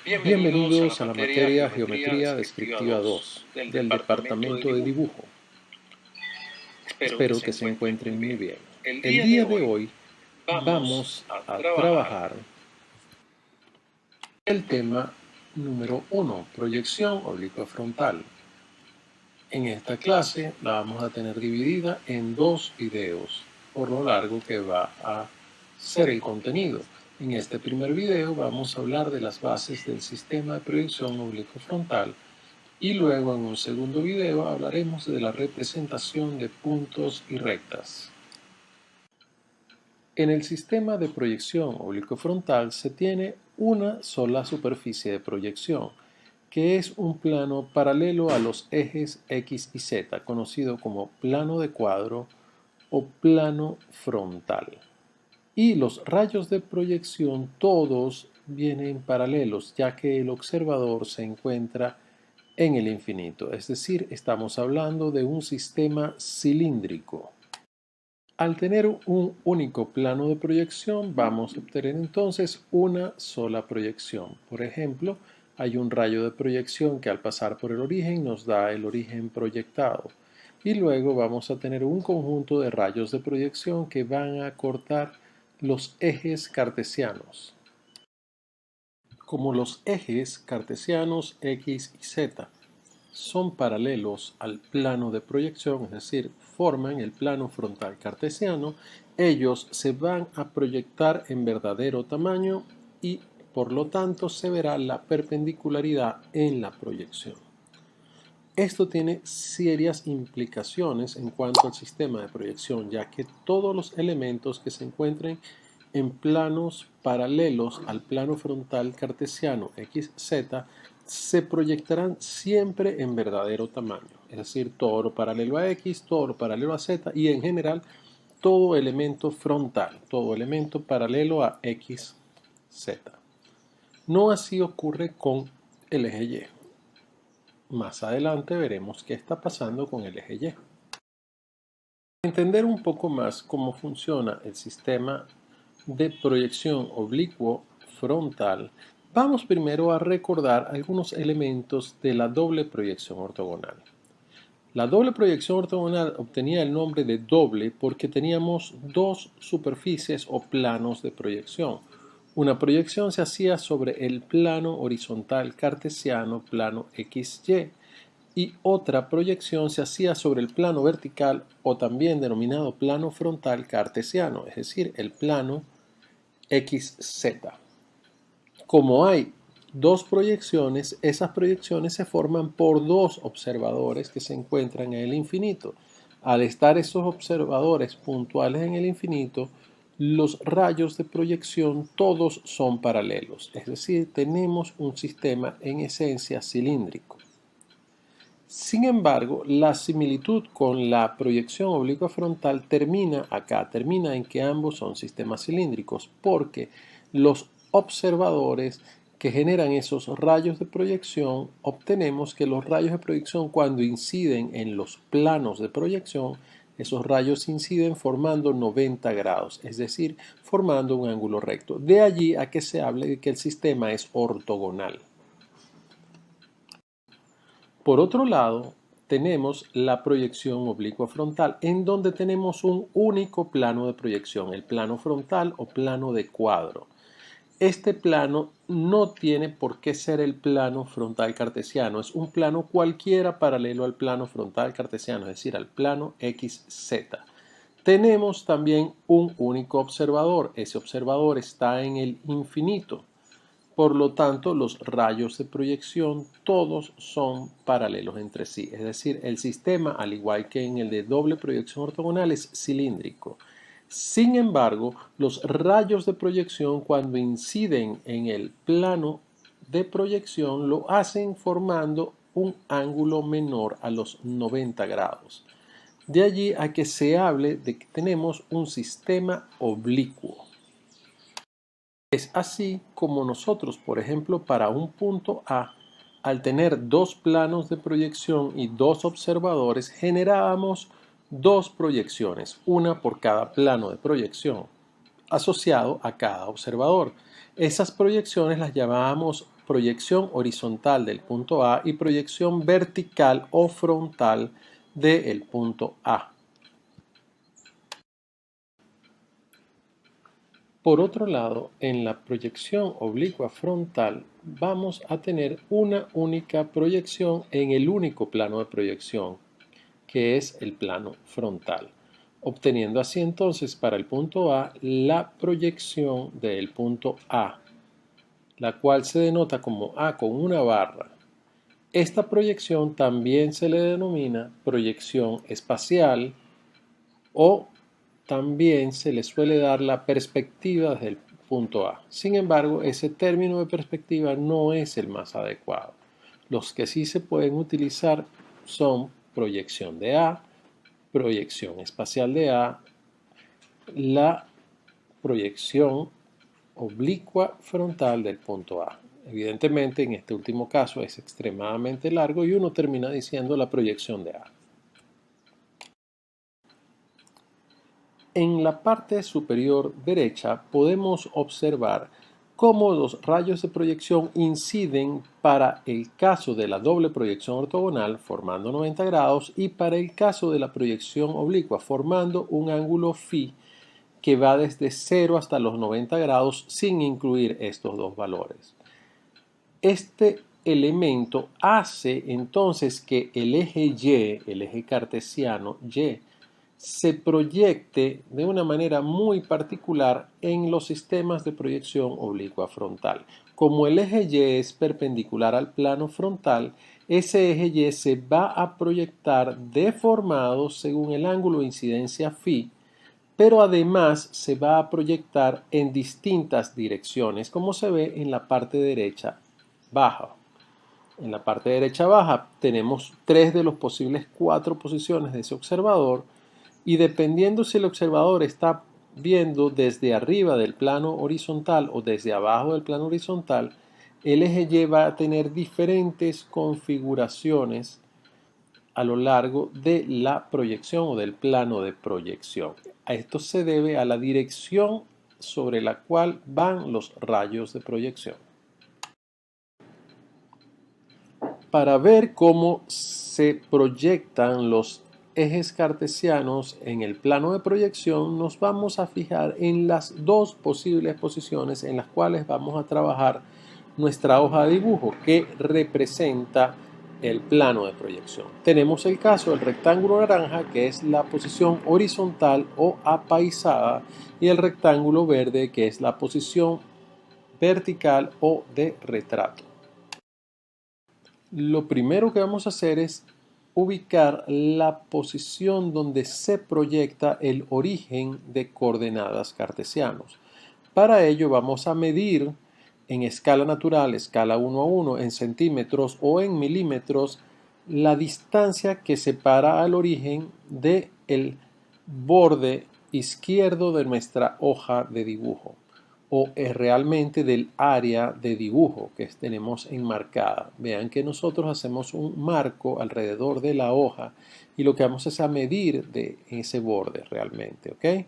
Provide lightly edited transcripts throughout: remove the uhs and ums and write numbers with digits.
Bienvenidos a la materia Geometría Descriptiva 2 del Departamento de Dibujo. Espero que se encuentren muy bien. El día de hoy vamos a trabajar el tema número 1, proyección oblicua frontal. En esta clase la vamos a tener dividida en dos videos, por lo largo que va a ser el contenido. En este primer video vamos a hablar de las bases del sistema de proyección oblicua frontal y luego en un segundo video hablaremos de la representación de puntos y rectas. En el sistema de proyección oblicua frontal se tiene una sola superficie de proyección, que es un plano paralelo a los ejes X y Z, conocido como plano de cuadro o plano frontal. Y los rayos de proyección todos vienen paralelos, ya que el observador se encuentra en el infinito, es decir, estamos hablando de un sistema cilíndrico. Al tener un único plano de proyección, vamos a obtener entonces una sola proyección. Por ejemplo, hay un rayo de proyección que al pasar por el origen nos da el origen proyectado. Y luego vamos a tener un conjunto de rayos de proyección que van a cortar los ejes cartesianos. Como los ejes cartesianos X y Z son paralelos al plano de proyección, es decir, forman el plano frontal cartesiano, ellos se van a proyectar en verdadero tamaño y por lo tanto se verá la perpendicularidad en la proyección. Esto tiene serias implicaciones en cuanto al sistema de proyección, ya que todos los elementos que se encuentren en planos paralelos al plano frontal cartesiano XZ se proyectarán siempre en verdadero tamaño, es decir, todo lo paralelo a X, todo lo paralelo a Z y en general todo elemento frontal, todo elemento paralelo a XZ. No así ocurre con el eje Y. Más adelante veremos qué está pasando con el eje Y. Para entender un poco más cómo funciona el sistema de proyección oblicuo frontal, vamos primero a recordar algunos elementos de la doble proyección ortogonal. La doble proyección ortogonal obtenía el nombre de doble porque teníamos dos superficies o planos de proyección. Una proyección se hacía sobre el plano horizontal cartesiano, plano XY, y otra proyección se hacía sobre el plano vertical o también denominado plano frontal cartesiano, es decir, el plano XZ. Como hay dos proyecciones, esas proyecciones se forman por dos observadores que se encuentran en el infinito. Al estar esos observadores puntuales en el infinito, los rayos de proyección todos son paralelos, es decir, tenemos un sistema en esencia cilíndrico. Sin embargo, la similitud con la proyección oblicua frontal termina acá, termina en que ambos son sistemas cilíndricos, porque los observadores que generan esos rayos de proyección, obtenemos que los rayos de proyección cuando inciden en los planos de proyección, esos rayos inciden formando 90 grados, es decir, formando un ángulo recto. De allí a que se hable de que el sistema es ortogonal. Por otro lado, tenemos la proyección oblicua frontal, en donde tenemos un único plano de proyección, el plano frontal o plano de cuadro. Este plano no tiene por qué ser el plano frontal cartesiano, es un plano cualquiera paralelo al plano frontal cartesiano, es decir, al plano XZ. Tenemos también un único observador, ese observador está en el infinito. Por lo tanto, los rayos de proyección todos son paralelos entre sí, es decir, el sistema, al igual que en el de doble proyección ortogonal, es cilíndrico. Sin embargo, los rayos de proyección cuando inciden en el plano de proyección lo hacen formando un ángulo menor a los 90 grados. De allí a que se hable de que tenemos un sistema oblicuo. Es así como nosotros, por ejemplo, para un punto A, al tener dos planos de proyección y dos observadores, generábamos dos proyecciones, una por cada plano de proyección, asociado a cada observador. Esas proyecciones las llamábamos proyección horizontal del punto A y proyección vertical o frontal del punto A. Por otro lado, en la proyección oblicua frontal vamos a tener una única proyección en el único plano de proyección, que es el plano frontal, obteniendo así entonces para el punto A la proyección del punto A, la cual se denota como A con una barra. Esta proyección también se le denomina proyección espacial o también se le suele dar la perspectiva desde el punto A. Sin embargo, ese término de perspectiva no es el más adecuado. Los que sí se pueden utilizar son proyección de A, proyección espacial de A, la proyección oblicua frontal del punto A. Evidentemente, en este último caso es extremadamente largo y uno termina diciendo la proyección de A. En la parte superior derecha podemos observar cómo los rayos de proyección inciden para el caso de la doble proyección ortogonal formando 90 grados y para el caso de la proyección oblicua formando un ángulo phi que va desde 0 hasta los 90 grados sin incluir estos dos valores. Este elemento hace entonces que el eje Y, el eje cartesiano Y, se proyecte de una manera muy particular en los sistemas de proyección oblicua frontal. Como el eje Y es perpendicular al plano frontal, ese eje Y se va a proyectar deformado según el ángulo de incidencia phi, pero además se va a proyectar en distintas direcciones, como se ve en la parte derecha baja. En la parte derecha baja tenemos 3 de los posibles 4 posiciones de ese observador y dependiendo si el observador está viendo desde arriba del plano horizontal o desde abajo del plano horizontal, el eje Y va a tener diferentes configuraciones a lo largo de la proyección o del plano de proyección. A esto se debe a la dirección sobre la cual van los rayos de proyección. Para ver cómo se proyectan los ejes cartesianos en el plano de proyección, nos vamos a fijar en las dos posibles posiciones en las cuales vamos a trabajar nuestra hoja de dibujo que representa el plano de proyección. Tenemos el caso del rectángulo naranja, que es la posición horizontal o apaisada, y el rectángulo verde, que es la posición vertical o de retrato. Lo primero que vamos a hacer es ubicar la posición donde se proyecta el origen de coordenadas cartesianos. Para ello vamos a medir en escala natural, escala 1 a 1, en centímetros o en milímetros, la distancia que separa al origen del borde izquierdo de nuestra hoja de dibujo o es realmente del área de dibujo que tenemos enmarcada. Vean que nosotros hacemos un marco alrededor de la hoja y lo que vamos es a medir de ese borde realmente, ¿ok?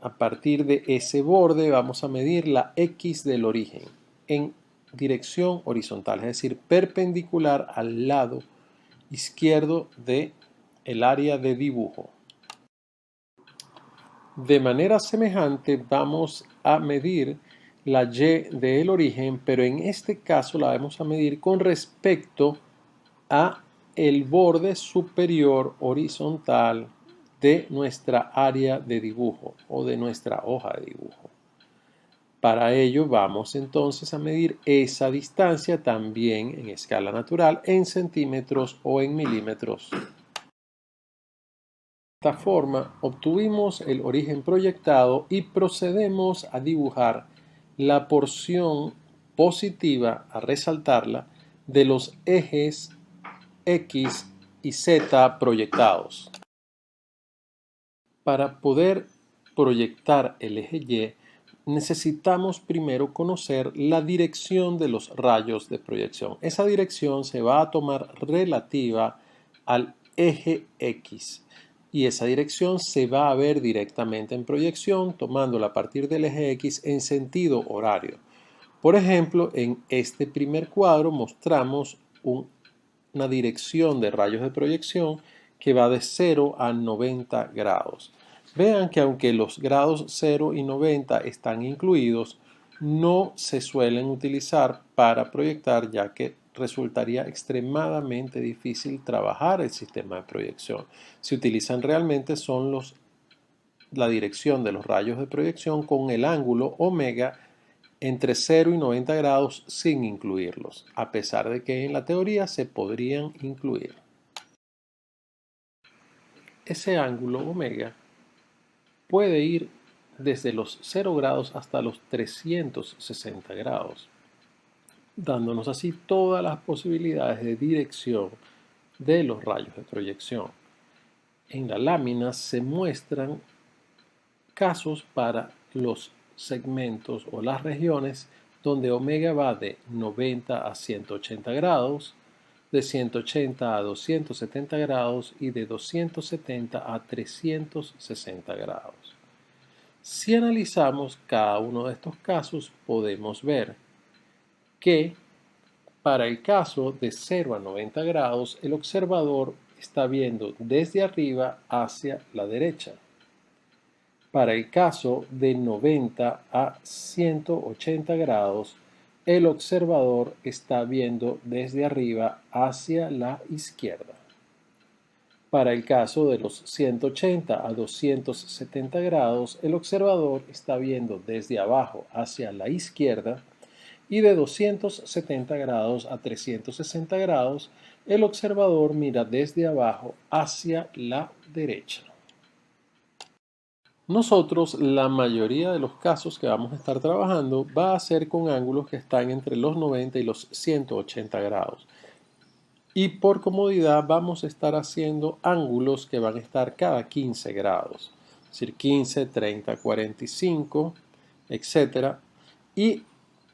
A partir de ese borde vamos a medir la X del origen en dirección horizontal, es decir, perpendicular al lado izquierdo del área de dibujo. De manera semejante vamos a medir la Y del origen, pero en este caso la vamos a medir con respecto a el borde superior horizontal de nuestra área de dibujo o de nuestra hoja de dibujo. Para ello vamos entonces a medir esa distancia también en escala natural en centímetros o en milímetros. De esta forma obtuvimos el origen proyectado y procedemos a dibujar la porción positiva, a resaltarla, de los ejes X y Z proyectados. Para poder proyectar el eje Y, necesitamos primero conocer la dirección de los rayos de proyección. Esa dirección se va a tomar relativa al eje X y esa dirección se va a ver directamente en proyección tomándola a partir del eje X en sentido horario. Por ejemplo, en este primer cuadro mostramos una dirección de rayos de proyección que va de 0 a 90 grados. Vean que aunque los grados 0 y 90 están incluidos, no se suelen utilizar para proyectar, ya que resultaría extremadamente difícil trabajar el sistema de proyección. Se utilizan realmente son la dirección de los rayos de proyección con el ángulo omega entre 0 y 90 grados sin incluirlos, a pesar de que en la teoría se podrían incluir. Ese ángulo omega puede ir desde los 0 grados hasta los 360 grados, dándonos así todas las posibilidades de dirección de los rayos de proyección. En la lámina se muestran casos para los segmentos o las regiones donde omega va de 90 a 180 grados, de 180 a 270 grados y de 270 a 360 grados. Si analizamos cada uno de estos casos, podemos ver que para el caso de 0 a 90 grados, el observador está viendo desde arriba hacia la derecha. Para el caso de 90 a 180 grados, el observador está viendo desde arriba hacia la izquierda. Para el caso de los 180 a 270 grados, el observador está viendo desde abajo hacia la izquierda, y de 270 grados a 360 grados, el observador mira desde abajo hacia la derecha. Nosotros, la mayoría de los casos que vamos a estar trabajando va a ser con ángulos que están entre los 90 y los 180 grados. Y por comodidad vamos a estar haciendo ángulos que van a estar cada 15 grados. Es decir, 15, 30, 45, etc. Y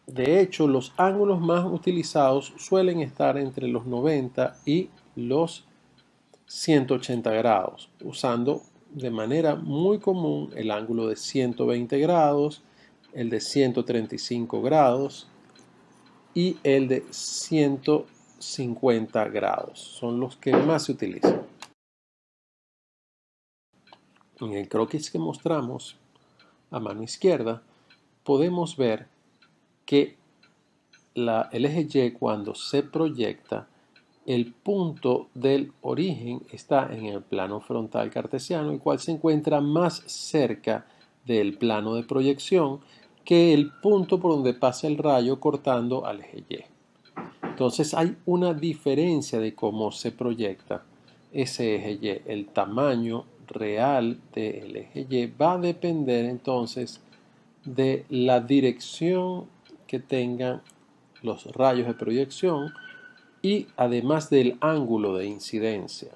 de hecho, los ángulos más utilizados suelen estar entre los 90 y los 180 grados, usando de manera muy común el ángulo de 120 grados, el de 135 grados y el de 150 grados. Son los que más se utilizan. En el croquis que mostramos a mano izquierda, podemos ver que el eje Y, cuando se proyecta, el punto del origen está en el plano frontal cartesiano, el cual se encuentra más cerca del plano de proyección que el punto por donde pasa el rayo cortando al eje Y. Entonces hay una diferencia de cómo se proyecta ese eje Y. El tamaño real del eje Y va a depender entonces de la dirección que tengan los rayos de proyección y además del ángulo de incidencia.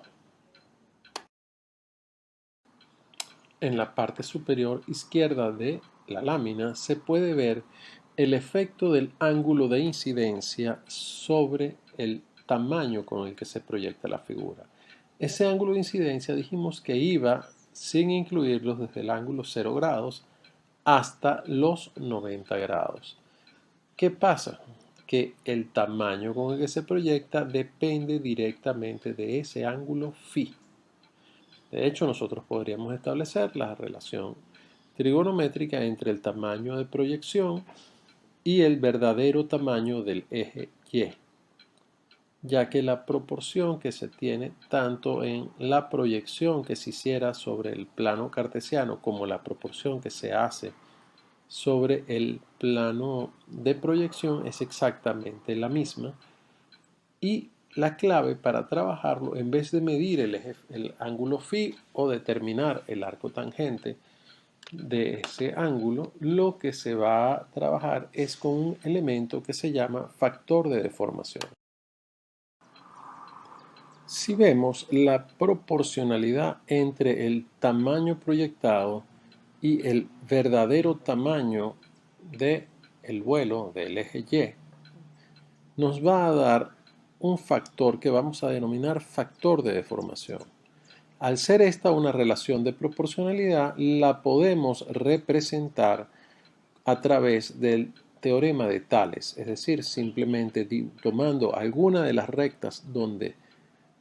En la parte superior izquierda de la lámina se puede ver el efecto del ángulo de incidencia sobre el tamaño con el que se proyecta la figura. Ese ángulo de incidencia dijimos que iba sin incluirlos desde el ángulo 0 grados hasta los 90 grados. ¿Qué pasa? Que el tamaño con el que se proyecta depende directamente de ese ángulo phi. De hecho, nosotros podríamos establecer la relación trigonométrica entre el tamaño de proyección y el verdadero tamaño del eje Y, ya que la proporción que se tiene tanto en la proyección que se hiciera sobre el plano cartesiano como la proporción que se hace sobre el plano de proyección es exactamente la misma, y la clave para trabajarlo, en vez de medir el ángulo phi o determinar el arco tangente de ese ángulo, lo que se va a trabajar es con un elemento que se llama factor de deformación. Si vemos la proporcionalidad entre el tamaño proyectado y el verdadero tamaño del vuelo del eje Y, nos va a dar un factor que vamos a denominar factor de deformación. Al ser esta una relación de proporcionalidad, la podemos representar a través del teorema de Tales, es decir, simplemente tomando alguna de las rectas donde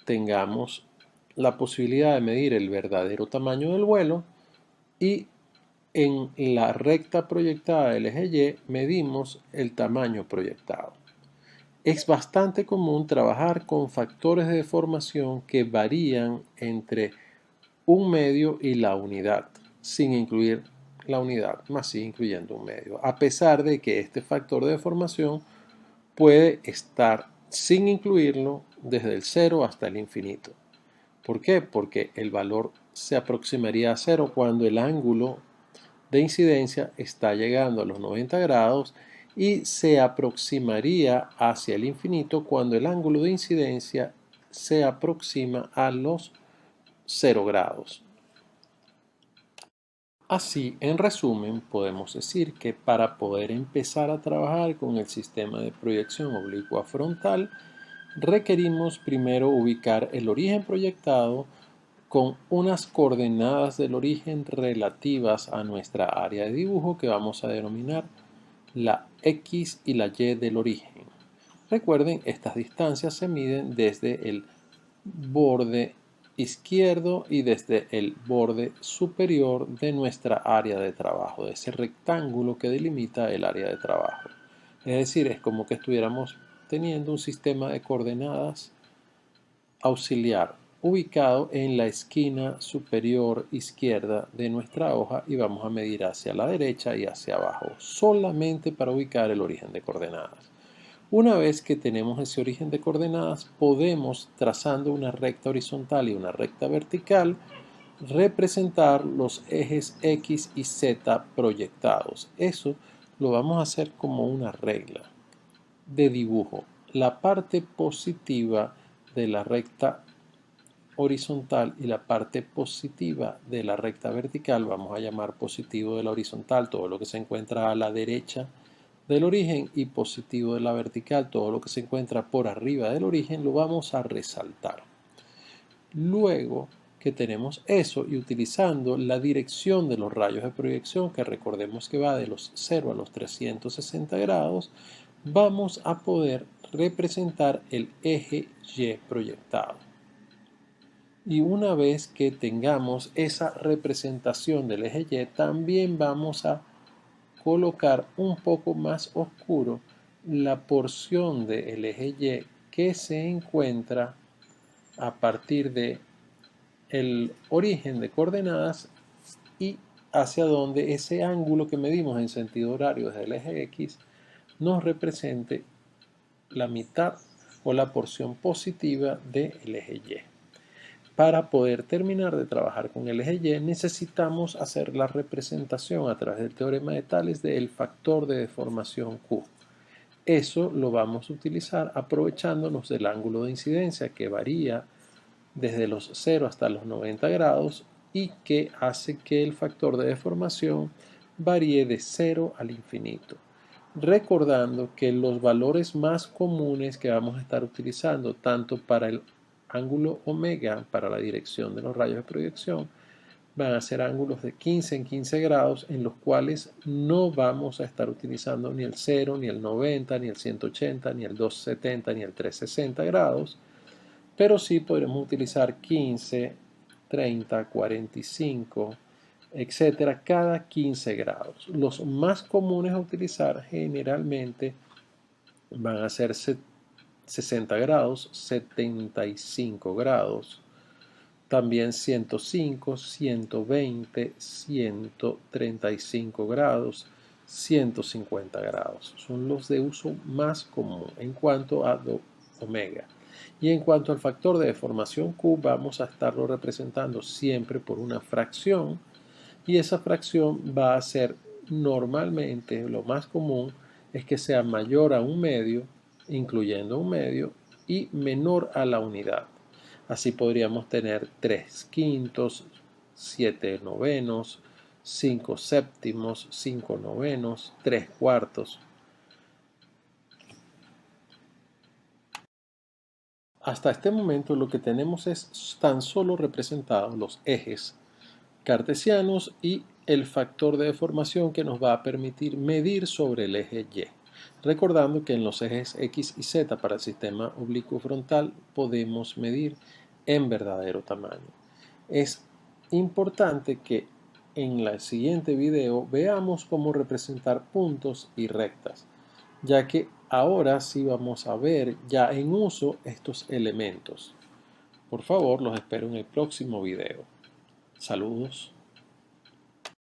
tengamos la posibilidad de medir el verdadero tamaño del vuelo y en la recta proyectada del eje Y medimos el tamaño proyectado. Es bastante común trabajar con factores de deformación que varían entre un medio y la unidad, sin incluir la unidad, más sí incluyendo un medio, a pesar de que este factor de deformación puede estar sin incluirlo desde el 0 hasta el infinito. ¿Por qué? Porque el valor se aproximaría a 0 cuando el ángulo de incidencia está llegando a los 90 grados y se aproximaría hacia el infinito cuando el ángulo de incidencia se aproxima a los 0 grados. Así, en resumen, podemos decir que para poder empezar a trabajar con el sistema de proyección oblicua frontal, requerimos primero ubicar el origen proyectado con unas coordenadas del origen relativas a nuestra área de dibujo que vamos a denominar la X y la Y del origen. Recuerden, estas distancias se miden desde el borde izquierdo y desde el borde superior de nuestra área de trabajo, de ese rectángulo que delimita el área de trabajo. Es decir, es como que estuviéramos teniendo un sistema de coordenadas auxiliar ubicado en la esquina superior izquierda de nuestra hoja y vamos a medir hacia la derecha y hacia abajo, solamente para ubicar el origen de coordenadas. Una vez que tenemos ese origen de coordenadas, podemos, trazando una recta horizontal y una recta vertical, representar los ejes X y Z proyectados. Eso lo vamos a hacer como una regla de dibujo. La parte positiva de la recta horizontal y la parte positiva de la recta vertical, vamos a llamar positivo de la horizontal todo lo que se encuentra a la derecha del origen y positivo de la vertical, todo lo que se encuentra por arriba del origen, lo vamos a resaltar. Luego que tenemos eso y utilizando la dirección de los rayos de proyección, que recordemos que va de los 0 a los 360 grados, vamos a poder representar el eje Y proyectado. Y una vez que tengamos esa representación del eje Y, también vamos a colocar un poco más oscuro la porción del eje Y que se encuentra a partir de el origen de coordenadas y hacia donde ese ángulo que medimos en sentido horario desde el eje X nos represente la mitad o la porción positiva del eje Y. Para poder terminar de trabajar con el eje Y necesitamos hacer la representación a través del teorema de Tales del factor de deformación Q. Eso lo vamos a utilizar aprovechándonos del ángulo de incidencia que varía desde los 0 hasta los 90 grados y que hace que el factor de deformación varíe de 0 al infinito. Recordando que los valores más comunes que vamos a estar utilizando tanto para el ángulo omega, para la dirección de los rayos de proyección, van a ser ángulos de 15 en 15 grados en los cuales no vamos a estar utilizando ni el 0, ni el 90, ni el 180, ni el 270, ni el 360 grados, pero sí podremos utilizar 15, 30, 45, etcétera, cada 15 grados. Los más comunes a utilizar generalmente van a ser 60 grados, 75 grados, también 105, 120, 135 grados, 150 grados. Son los de uso más común en cuanto a omega. Y en cuanto al factor de deformación Q, vamos a estarlo representando siempre por una fracción y esa fracción va a ser normalmente, lo más común es que sea mayor a un medio, incluyendo un medio, y menor a la unidad. Así podríamos tener 3 quintos, 7 novenos, 5 séptimos, 5 novenos, 3 cuartos. Hasta este momento lo que tenemos es tan solo representados los ejes cartesianos y el factor de deformación que nos va a permitir medir sobre el eje Y. Recordando que en los ejes X y Z para el sistema oblicuo frontal podemos medir en verdadero tamaño. Es importante que en el siguiente video veamos cómo representar puntos y rectas, ya que ahora sí vamos a ver ya en uso estos elementos. Por favor, los espero en el próximo video. Saludos.